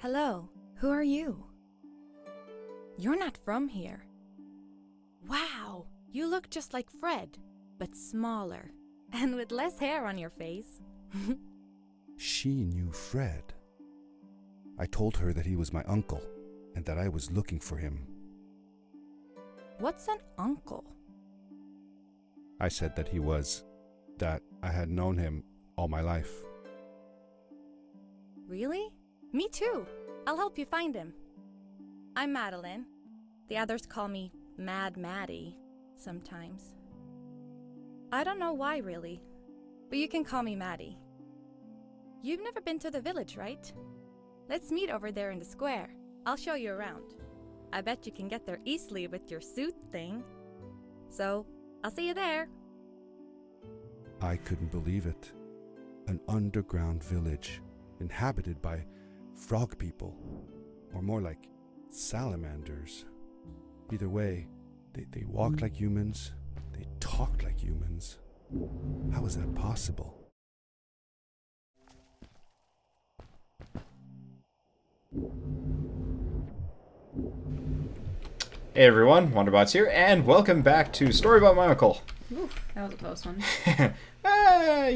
Hello, who are you? You're not from here. Wow, you look just like Fred, but smaller, and with less hair on your face. She knew Fred. I told her that he was my uncle, and that I was looking for him. What's an uncle? I said that he was, that I had known him all my life. Really? Me too. I'll help you find him. I'm Madeline. The others call me Mad Maddie sometimes. I don't know why really, but you can call me Maddie. You've never been to the village, right? Let's meet over there in the square. I'll show you around. I bet you can get there easily with your suit thing. So, I'll see you there. I couldn't believe it. An underground village, inhabited by frog people, or more like salamanders. Either way, they walked like humans, they talked like humans. How is that possible? Hey everyone, Wanderbots here, and welcome back to Story About My Uncle. Ooh, that was a close one.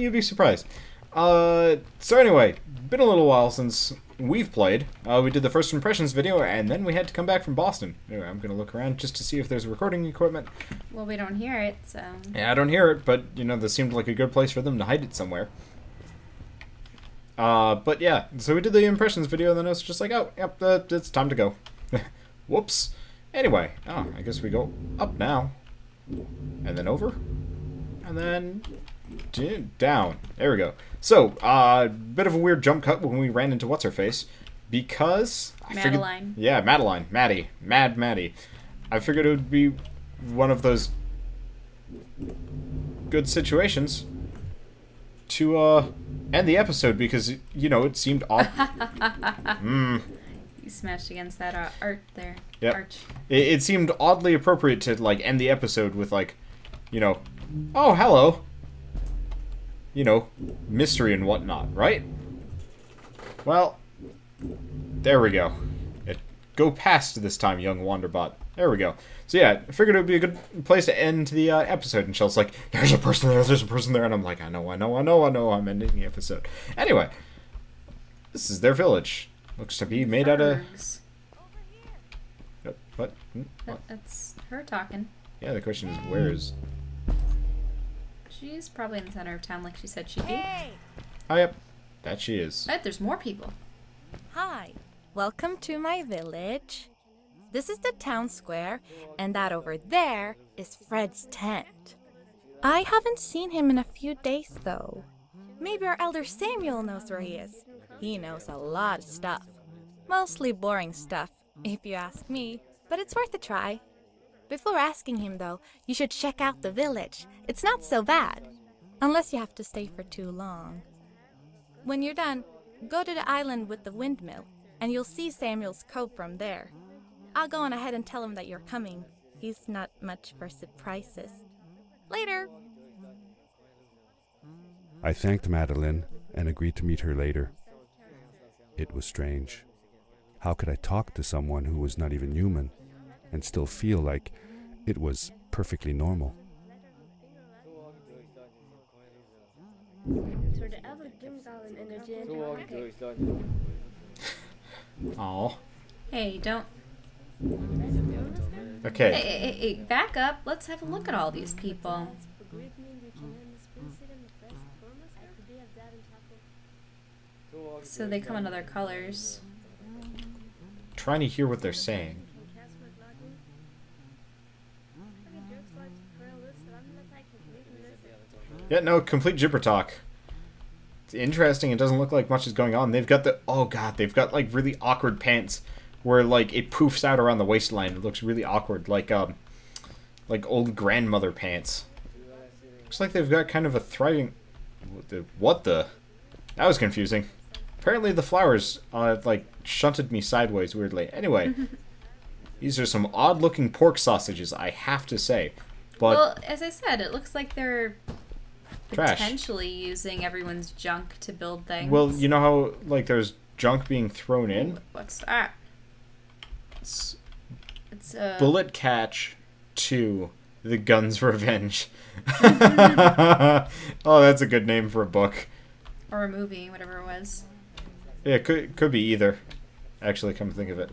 You'd be surprised. So anyway, been a little while since we've played. We did the first impressions video, and then we had to come back from Boston. Anyway, I'm going to look around just to see if there's recording equipment. Well, we don't hear it, so... Yeah, I don't hear it, but, you know, this seemed like a good place for them to hide it somewhere. But yeah, so we did the impressions video, and then I was just like, oh, yep, it's time to go. Whoops. Anyway, I guess we go up now, and then over, and then down. There we go. So, bit of a weird jump cut when we ran into What's-Her-Face, because... Madeline. Yeah, Madeline. Maddie. Mad Maddie. I figured it would be one of those good situations to, end the episode, because, you know, it seemed odd. You smashed against that art there. Yep. Arch. It seemed oddly appropriate to, like, end the episode with, like, you know, oh, hello. You know, mystery and whatnot, right? Well, there we go. Go past this time, young Wanderbot. There we go. So yeah, I figured it would be a good place to end the episode, and Shell's like, there's a person there, and I'm like, I know, I'm ending the episode. Anyway, this is their village. Looks to be made out of... What? What? That's her talking. Yeah, the question is, where is... She's probably in the center of town like she said she'd be. Hey! Oh, yep. That she is. But there's more people. Hi, welcome to my village. This is the town square, and that over there is Fred's tent. I haven't seen him in a few days, though. Maybe our elder Samuel knows where he is. He knows a lot of stuff. Mostly boring stuff, if you ask me, but it's worth a try. Before asking him, though, you should check out the village. It's not so bad, unless you have to stay for too long. When you're done, go to the island with the windmill, and you'll see Samuel's cove from there. I'll go on ahead and tell him that you're coming. He's not much for surprises. Later! I thanked Madeline and agreed to meet her later. It was strange. How could I talk to someone who was not even human and still feel like it was perfectly normal? Aw. Hey, don't... Okay. Hey, back up. Let's have a look at all these people. So they come in other colors. Trying to hear what they're saying. Yeah, no, complete gibber talk. It's interesting. It doesn't look like much is going on. They've got the... Oh, God. They've got, like, really awkward pants where, like, it poofs out around the waistline. It looks really awkward. Like old grandmother pants. Looks like they've got kind of a thriving... What the... That was confusing. Apparently the flowers, like, shunted me sideways weirdly. Anyway, these are some odd-looking pork sausages, I have to say. But well, as I said, it looks like they're trash. Potentially using everyone's junk to build things. Well, you know how, like, there's junk being thrown in. What's that? It's It's Bullet Catch 2, The Gun's Revenge. Oh, that's a good name for a book. or a movie, whatever it was. Yeah, it could be either. Actually, come to think of it.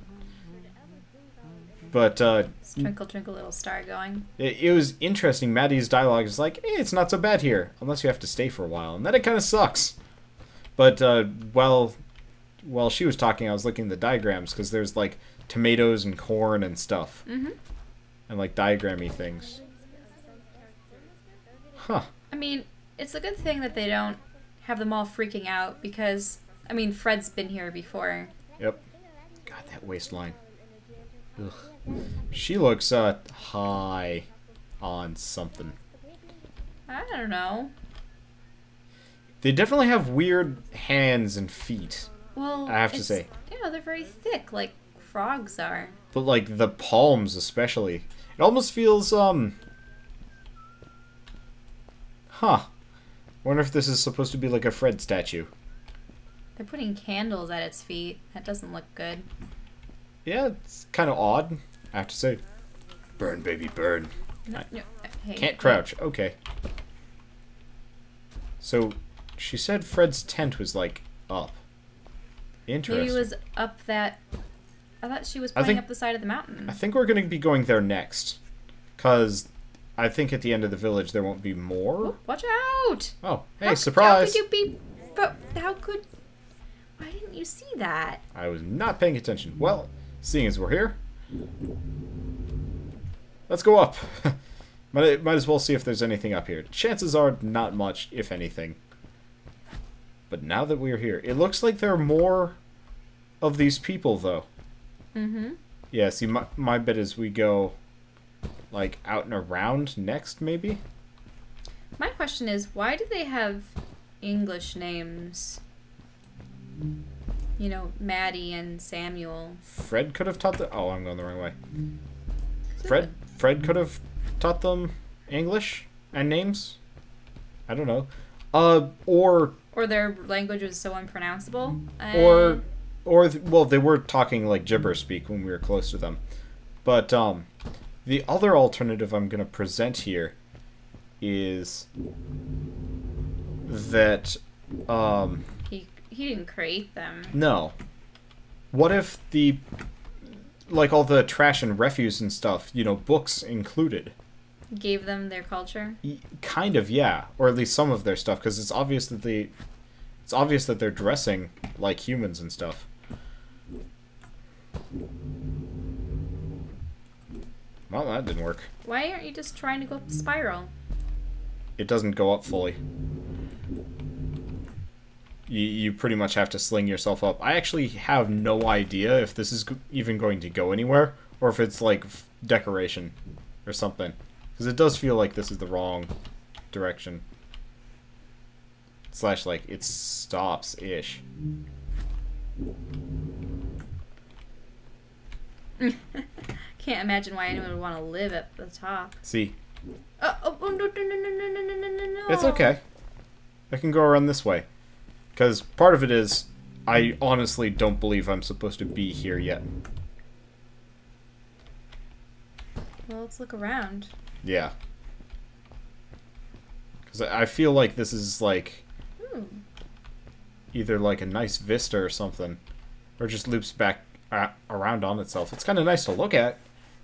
But It's Twinkle Twinkle Little Star going. it was interesting. Maddie's dialogue is like, hey, it's not so bad here, unless you have to stay for a while. And then it kind of sucks. But while she was talking, I was looking at the diagrams, because there's, like, tomatoes and corn and stuff. Mm-hmm. And, like, diagrammy things. Huh. I mean, it's a good thing that they don't have them all freaking out because, I mean, Fred's been here before. Yep. God, that waistline. Ugh. She looks high on something. I don't know. They definitely have weird hands and feet. Well, I have to say. You know, they're very thick, like frogs are. But, like, the palms especially. It almost feels, Huh. Wonder if this is supposed to be like a Fred statue. They're putting candles at its feet. That doesn't look good. Yeah, it's kind of odd, I have to say. Burn, baby, burn. No, hey, Can't crouch. Okay. So, she said Fred's tent was, like, up. Interesting. Maybe it was up that... I thought she was I pointing think- up the side of the mountain. I think we're going to be going there next. Because I think at the end of the village there won't be more. Oh, watch out! Oh, hey, How surprise! could you be... But how could... Why didn't you see that? I was not paying attention. Well, seeing as we're here, let's go up. might as well see if there's anything up here. Chances are not much, if anything. But now that we're here, it looks like there are more of these people, though. Mm-hmm. Yeah, see, my bet is we go, like, out and around next, maybe? My question is, why do they have English names? You know, Maddie and Samuel. Fred could have taught them... Oh, I'm going the wrong way. Fred could have taught them English and names? I don't know. Or their language was so unpronounceable. well, they were talking like gibber speak when we were close to them. But the other alternative I'm going to present here is that He didn't create them. no. What if like all the trash and refuse and stuff, you know, books included? Gave them their culture. Kind of, yeah, or at least some of their stuff, because it's obvious that they're dressing like humans and stuff. Well, that didn't work. Why aren't you just trying to go up the spiral? It doesn't go up fully. You pretty much have to sling yourself up. I actually have no idea if this is even going to go anywhere, or if it's like decoration or something. Because it does feel like this is the wrong direction. Slash, like, it stops-ish. Can't imagine why anyone would want to live at the top. See? Oh, no, no, no, no, no, no, no, no, no. It's okay. I can go around this way. Because part of it is, I honestly don't believe I'm supposed to be here yet. Well, let's look around. Yeah. Because I feel like this is, like, either, like, a nice vista or something. Or just loops back around on itself. It's kind of nice to look at.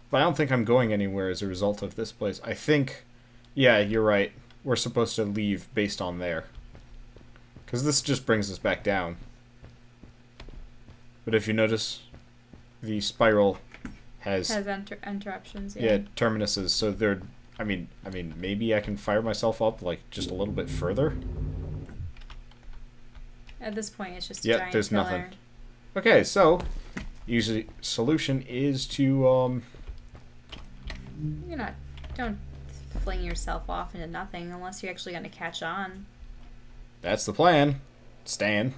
But I don't think I'm going anywhere as a result of this place. I think, yeah, you're right. We're supposed to leave based on there. Because this just brings us back down. But if you notice, the spiral has interruptions. yeah, terminuses. So they're, I mean, maybe I can fire myself up like just a little bit further. At this point, it's just a Yeah, giant there's pillar. nothing. Okay, so usually solution is to Don't fling yourself off into nothing unless you're actually going to catch on. that's the plan. Stan.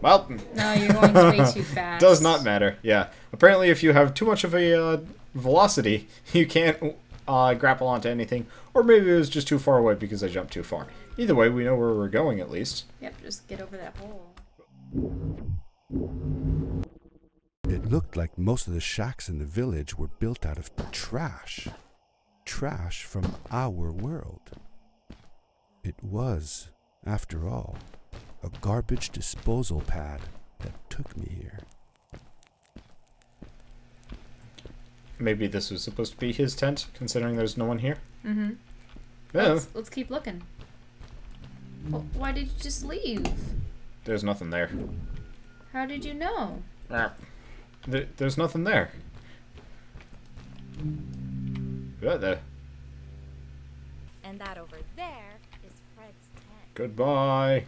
Well, No, you're going way too fast. Does not matter. Yeah. Apparently, if you have too much of a velocity, you can't grapple onto anything. Or maybe it was just too far away because I jumped too far. Either way, we know where we're going at least. Yep, just get over that hole. It looked like most of the shacks in the village were built out of trash. Trash from our world. It was, after all, a garbage disposal pad that took me here. Maybe this was supposed to be his tent, considering there's no one here. Mm-hmm. Yeah, Let's keep looking. Well, why did you just leave? there's nothing there. How did you know? There's nothing there. What the? And that over there is Fred's tent. Goodbye.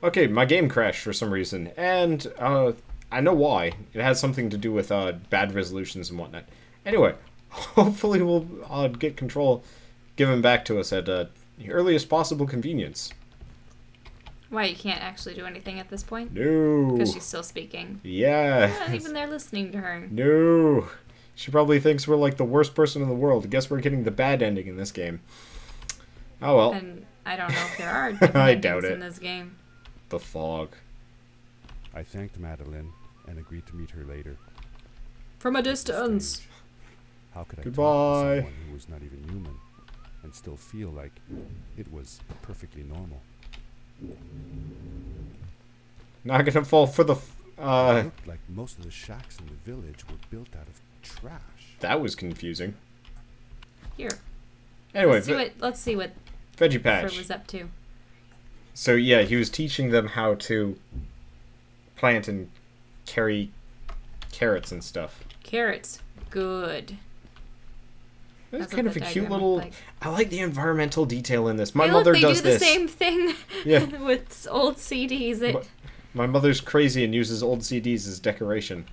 Okay, my game crashed for some reason, and I know why. It has something to do with bad resolutions and whatnot. Anyway, hopefully we'll get control given back to us at the earliest possible convenience. Why, you can't actually do anything at this point? No. Because she's still speaking. Yeah. You're not even there listening to her. No. She probably thinks we're like the worst person in the world. I guess we're getting the bad ending in this game. Oh well. And I don't know if there are different I endings doubt it. in this game. The fog. I thanked Madeline and agreed to meet her later. From a It was distance. strange. How could I talk Goodbye. to someone who was not even human and still feel like it was perfectly normal? Not gonna fall for the... It looked like most of the shacks in the village were built out of trash. That was confusing. Here. Anyway, Let's see what Veggie Fred Patch. was up to. So yeah, he was teaching them how to plant and carry carrots and stuff. Carrots. Good. It's That's kind what of a the cute diagram little... looked like. I like the environmental detail in this. My Hey, mother look, does they do this. the same thing Yeah. with old CDs. My mother's crazy and uses old CDs as decoration.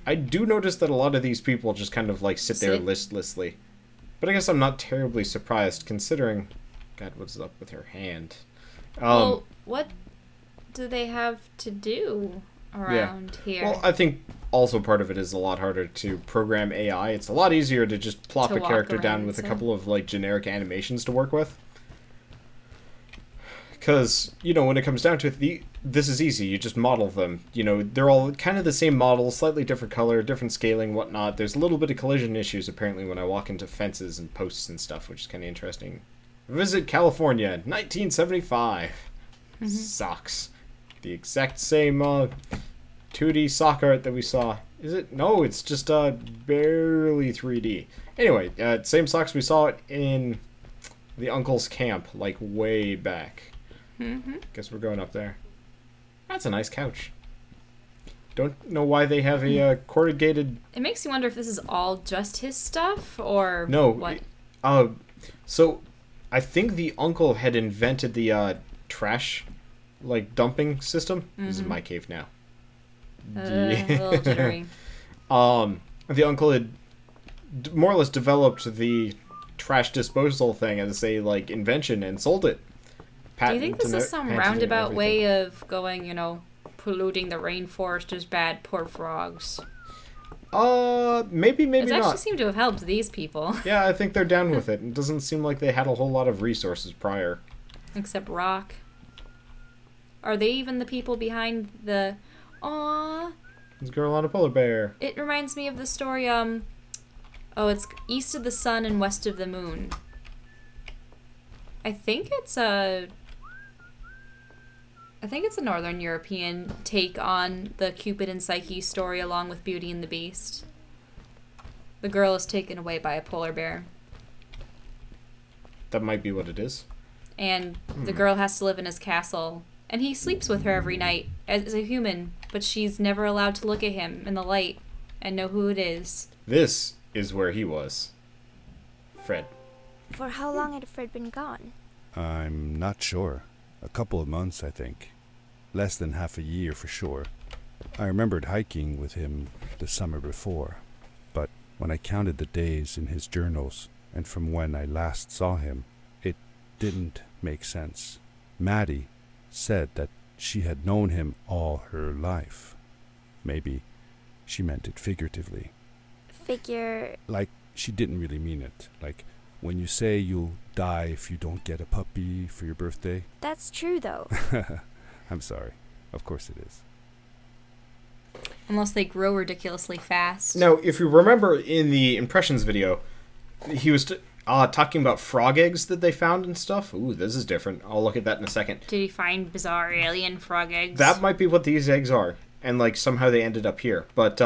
I do notice that a lot of these people just kind of like sit there Sit. listlessly. But I guess I'm not terribly surprised considering... God, what's up with her hand? Well, what do they have to do around here? Well, I think also part of it is a lot harder to program AI. It's a lot easier to just plop To a walk character down around, with a so. couple of like generic animations to work with. Because, you know, when it comes down to it, this is easy. You just model them. You know, they're all kind of the same model, slightly different color, different scaling, whatnot. There's a little bit of collision issues, apparently, when I walk into fences and posts and stuff, which is kind of interesting. Visit California, 1975. Sucks. The exact same 2D sock art that we saw. Is it? No, it's just barely 3D. Anyway, same socks we saw it in the uncle's camp, like way back. Guess we're going up there. That's a nice couch. Don't know why they have a corrugated... It makes you wonder if this is all just his stuff, or No. what? So, I think the uncle had invented the trash, like, dumping system. This is my cave now. A little jittery. The uncle had more or less developed the trash disposal thing as a, like, invention and sold it. Do you think this is some roundabout way of going, you know, polluting the rainforest is bad, poor frogs? Maybe It actually not. seemed to have helped these people. Yeah, I think they're down with it. It doesn't seem like they had a whole lot of resources prior. Except Rock. Are they even the people behind the... Aww. This girl on a polar bear. It reminds me of the story, oh, it's East of the Sun and West of the Moon. I think it's a Northern European take on the Cupid and Psyche story along with Beauty and the Beast. The girl is taken away by a polar bear. That might be what it is. And the girl has to live in his castle. And he sleeps with her every night as a human, but she's never allowed to look at him in the light and know who it is. This is where he was. Fred. For how long had Fred been gone? I'm not sure. A couple of months, I think. Less than half a year for sure. I remembered hiking with him the summer before, but when I counted the days in his journals and from when I last saw him, it didn't make sense. Maddie said that she had known him all her life. Maybe she meant it figuratively. Figure... Like, she didn't really mean it. Like, when you say you'll die if you don't get a puppy for your birthday. That's true, though. I'm sorry. Of course it is. Unless they grow ridiculously fast. Now, if you remember in the impressions video, he was talking about frog eggs that they found and stuff. Ooh, this is different. I'll look at that in a second. Did he find bizarre alien frog eggs? That might be what these eggs are. And, like, somehow they ended up here. But,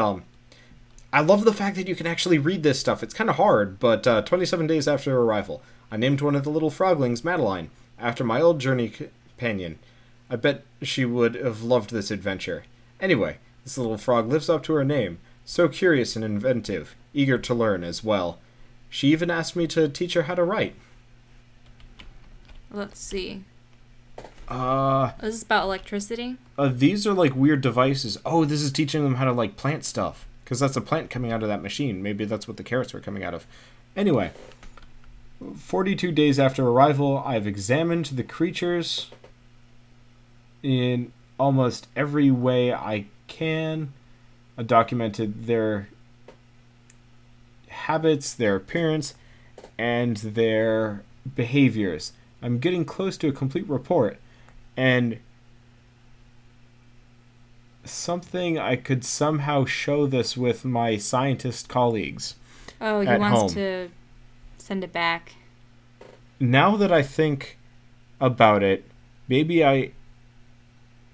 I love the fact that you can actually read this stuff. It's kind of hard, but 27 days after arrival, I named one of the little froglings Madeline, after my old journey companion. I bet she would have loved this adventure. Anyway, this little frog lives up to her name. So curious and inventive, eager to learn as well. She even asked me to teach her how to write. Let's see. This is about electricity? These are like weird devices. Oh, this is teaching them how to like plant stuff. Because that's a plant coming out of that machine. Maybe that's what the carrots were coming out of. Anyway, 42 days after arrival, I've examined the creatures in almost every way I can. I documented their habits, their appearance, and their behaviors. I'm getting close to a complete report, and something I could somehow show this with my scientist colleagues. Oh, he wants to send it back. Now that I think about it, maybe I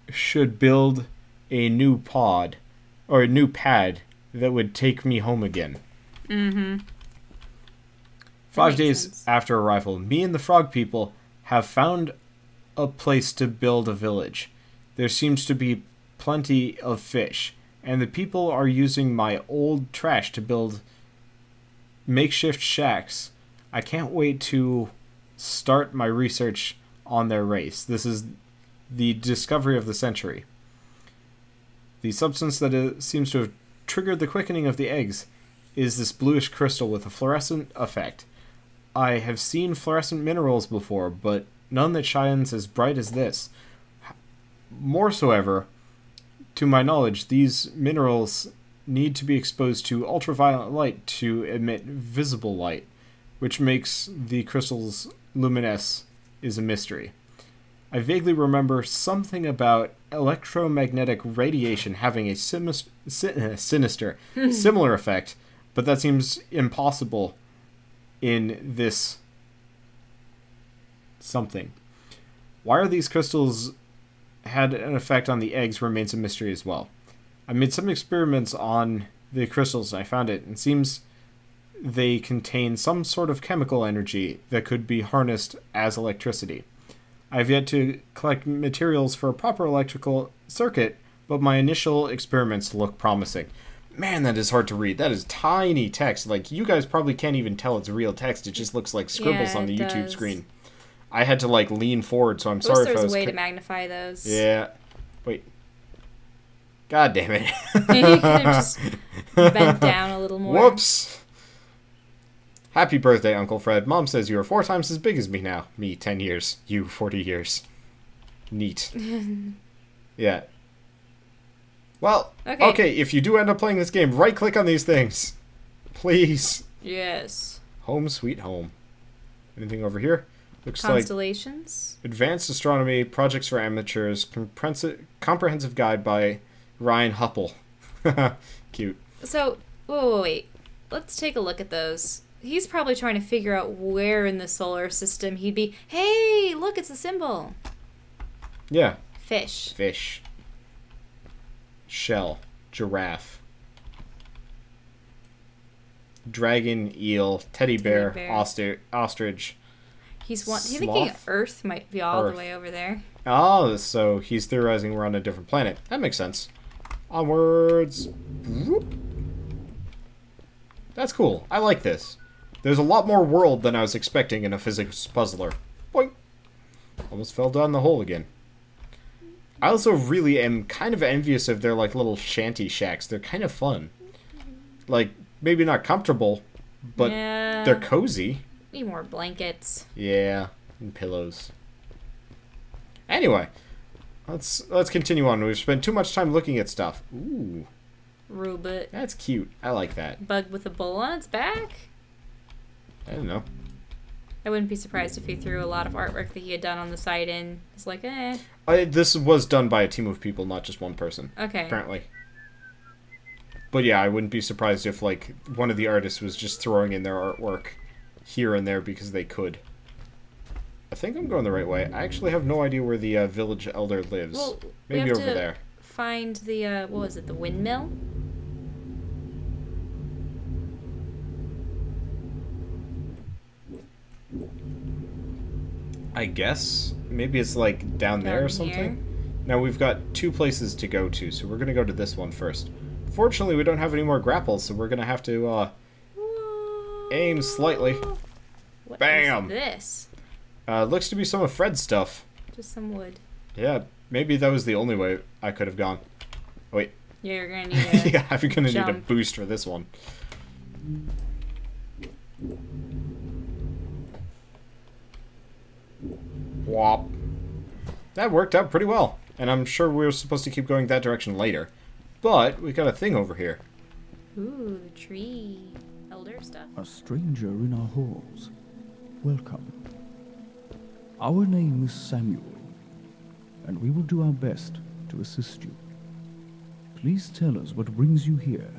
should build a new pod or a new pad that would take me home again. Mm-hmm. 5 days after arrival, me and the frog people have found a place to build a village. There seems to be plenty of fish, and the people are using my old trash to build makeshift shacks. I can't wait to start my research on their race. This is the discovery of the century. The substance that seems to have triggered the quickening of the eggs is this bluish crystal with a fluorescent effect. I have seen fluorescent minerals before, but none that shines as bright as this. Moreover, to my knowledge, these minerals need to be exposed to ultraviolet light to emit visible light, which makes the crystal's luminescence is a mystery. I vaguely remember something about electromagnetic radiation having a sinister, similar effect, but that seems impossible in this something. Why are these crystals had an effect on the eggs remains a mystery as well. I made some experiments on the crystals and I found it. It seems they contain some sort of chemical energy that could be harnessed as electricity. I have yet to collect materials for a proper electrical circuit, but my initial experiments look promising. Man, that is hard to read. That is tiny text. Like, you guys probably can't even tell it's real text. It just looks like scribbles on the YouTube screen. I had to, like, lean forward, so I'm sorry if I was... There's a way to magnify those. Yeah. Wait. God damn it. You could have just bent down a little more. Whoops. Happy birthday, Uncle Fred. Mom says you are 4 times as big as me now. Me, 10 years. You, 40 years. Neat. Yeah. Well, okay, if you do end up playing this game, right-click on these things. Please. Yes. Home sweet home. Anything over here? Looks Constellations? like Advanced Astronomy, Projects for Amateurs, Comprehensive Guide by Ryan Huppel. Cute. So, wait. Let's take a look at those. He's probably trying to figure out where in the solar system he'd be. Hey, look, it's a symbol. Yeah. Fish. Fish. Shell. Giraffe. Dragon, eel, teddy bear. Ostrich. He's thinking Earth might be all the way over there. Oh, so he's theorizing we're on a different planet. That makes sense. Onwards. Whoop. That's cool. I like this. There's a lot more world than I was expecting in a physics puzzler. Boink. Almost fell down the hole again. I also really am kind of envious of their like little shanty shacks. They're kind of fun. Like, maybe not comfortable, but they're cozy. Need more blankets. Yeah, and pillows. Anyway, let's continue on. We've spent too much time looking at stuff. Ooh. Robot. That's cute. I like that. Bug with a bull on its back? I don't know. I wouldn't be surprised if he threw a lot of artwork that he had done on the site in. It's like, This was done by a team of people, not just one person. Okay. Apparently. But yeah, I wouldn't be surprised if, like, one of the artists was just throwing in their artwork here and there because they could. I think I'm going the right way. I actually have no idea where the village elder lives. Well, maybe we have over to there. find the, what was it, the windmill? I guess. Maybe it's, like, down there or something. Now, we've got 2 places to go to, so we're going to go to this one first. Fortunately, we don't have any more grapples, so we're going to have to, aim slightly. What Bam! is this? Looks to be some of Fred's stuff. Just some wood. Yeah, maybe that was the only way I could have gone. Wait. Yeah, you're gonna need a Yeah, I'm gonna need a jump. boost for this one. Whop. That worked out pretty well. And I'm sure we were supposed to keep going that direction later. But we got a thing over here. Ooh, the tree. Elder stuff. A stranger in our halls. Welcome. Our name is Samuel, and we will do our best to assist you. Please tell us what brings you here.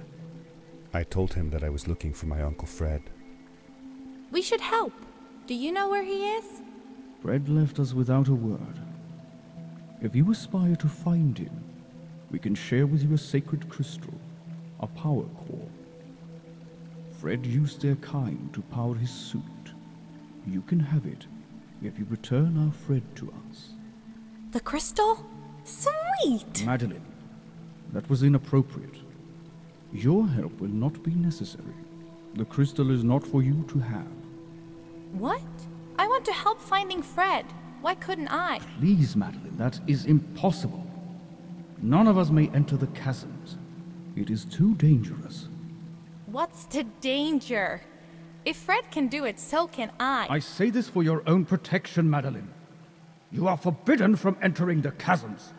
I told him that I was looking for my Uncle Fred. We should help. Do you know where he is? Fred left us without a word. If you aspire to find him, we can share with you a sacred crystal, a power core. Fred used their kind to power his suit. You can have it if you return our Fred to us. The crystal? Sweet! Madeline, that was inappropriate. Your help will not be necessary. The crystal is not for you to have. What? I want to help finding Fred. Why couldn't I? Please, Madeline, that is impossible. None of us may enter the chasms. It is too dangerous. What's the danger? If Fred can do it, so can I. I say this for your own protection, Madeline. You are forbidden from entering the chasms.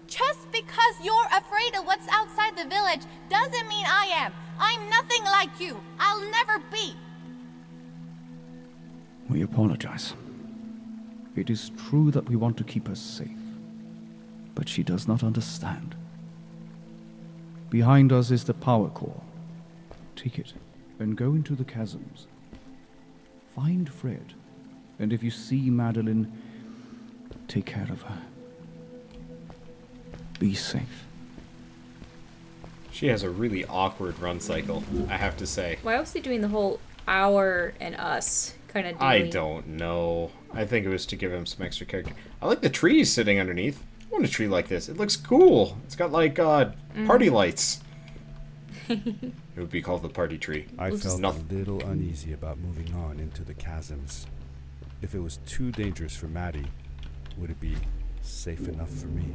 Just because you're afraid of what's outside the village doesn't mean I am. I'm nothing like you. I'll never be. We apologize. It is true that we want to keep her safe, but she does not understand. Behind us is the power core. Take it and go into the chasms. Find Fred, and if you see Madeline, take care of her. Be safe. She has a really awkward run cycle, I have to say. Why was he doing the whole our and us kind of deal? I don't know. I think it was to give him some extra character. I like the trees sitting underneath. I want a tree like this. It looks cool. It's got like party lights. It would be called the party tree. I felt nothing. a little uneasy about moving on into the chasms. If it was too dangerous for Maddie, would it be safe enough for me?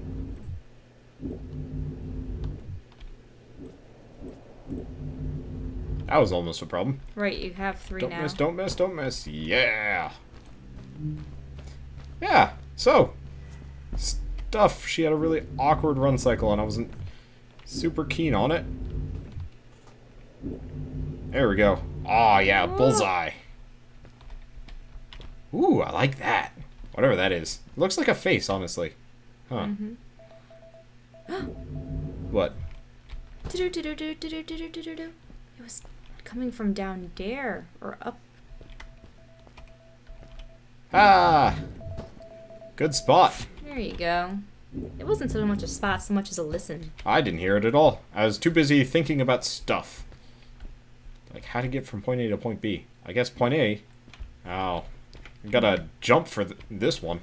That was almost a problem. Right, you have 3 Don't now. miss, don't miss, don't miss. Yeah. Yeah, so. Stuff. She had a really awkward run cycle and I wasn't super keen on it. There we go. Oh yeah, bullseye. Ooh, I like that. Whatever that is. It looks like a face, honestly. Huh. What? It was coming from down there or up. Ah! Good spot. There you go. It wasn't so much a spot, so much as a listen. I didn't hear it at all. I was too busy thinking about stuff. Like how to get from point A to point B. I guess point A. Oh. I gotta jump for this one.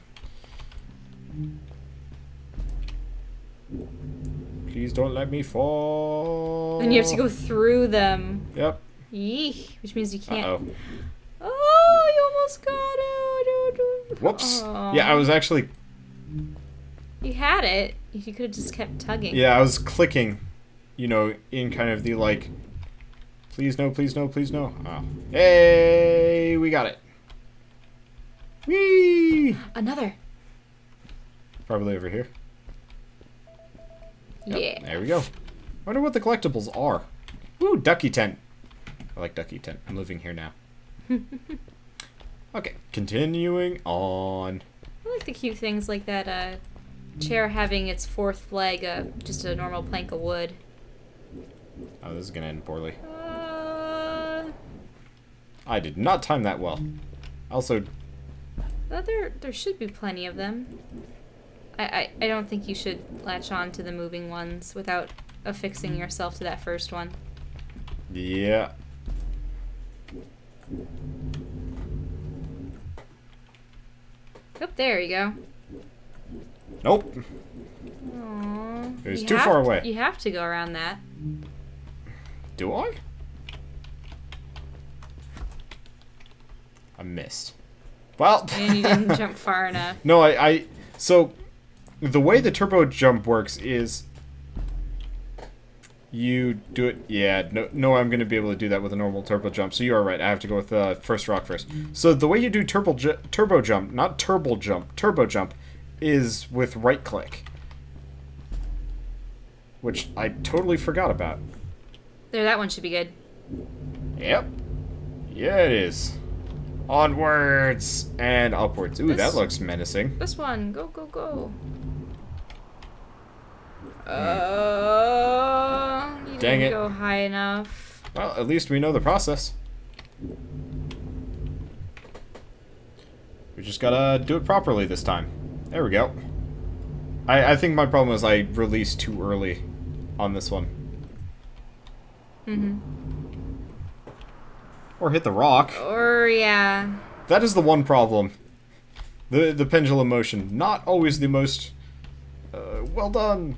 Please don't let me fall. And you have to go through them. Yep. Yeesh. Which means you can't. Uh-oh. Oh, you almost got it. Whoops. Aw. Yeah, I was actually... You had it. You could have just kept tugging. Yeah, I was clicking, you know, in kind of the, like... Please no, please no, please no. Oh. Hey, we got it. Whee! Another. Probably over here. Yep, Yeah. there we go. Wonder what the collectibles are. Ooh, ducky tent. I like ducky tent. I'm moving here now. Okay, continuing on. I like the cute things like that chair having its 4th leg, just a normal plank of wood. Oh, this is gonna end poorly. I did not time that well. Also, well, there should be plenty of them. I don't think you should latch on to the moving ones without affixing yourself to that first one. yeah. Oh, there you go. Nope. Aww. It was too far away. You have to go around that. Do I? I missed. Well. And you didn't jump far enough. No, so the way the turbo jump works is you do it. Yeah, no, I'm going to be able to do that with a normal turbo jump. So you are right. I have to go with first rock first. So the way you do turbo jump, not turbo jump, is with right click, which I totally forgot about. There, that one should be good. Yep. Yeah, it is. Onwards and upwards. Ooh, that looks menacing. This one, go, go, go. You Dang didn't it. go high enough. Well, at least we know the process. We just gotta do it properly this time. There we go. I think my problem is I released too early on this one. Mm-hmm. Or hit the rock. Or, yeah. That is the one problem. The pendulum motion. Not always the most... well done.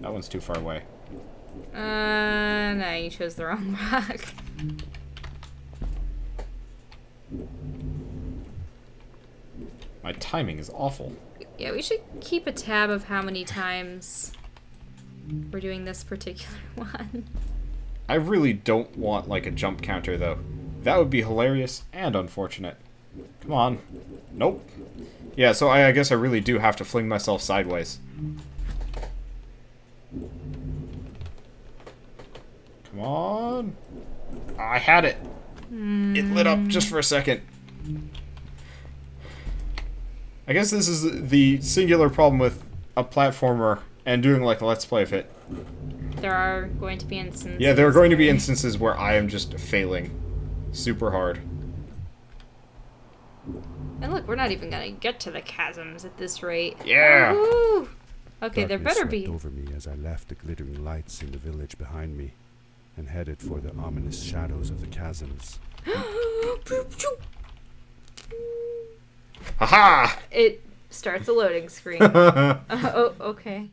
That one's too far away. No, you chose the wrong rock. My timing is awful. Yeah, we should keep a tab of how many times we're doing this particular one. I really don't want, like, a jump counter, though. That would be hilarious and unfortunate. Come on. Nope. Yeah, so I guess I really do have to fling myself sideways. Come on. I had it. It lit up just for a second. I guess this is the singular problem with a platformer and doing like a Let's Play of it. There are going to be instances. Yeah, there are going to be instances where I am just failing super hard. And look, we're not even gonna get to the chasms at this rate. Yeah. Woo! Okay, there Darkness better be. swept over me as I left the glittering lights in the village behind me and headed for the ominous shadows of the chasms. Haha! It starts a loading screen. Oh, okay.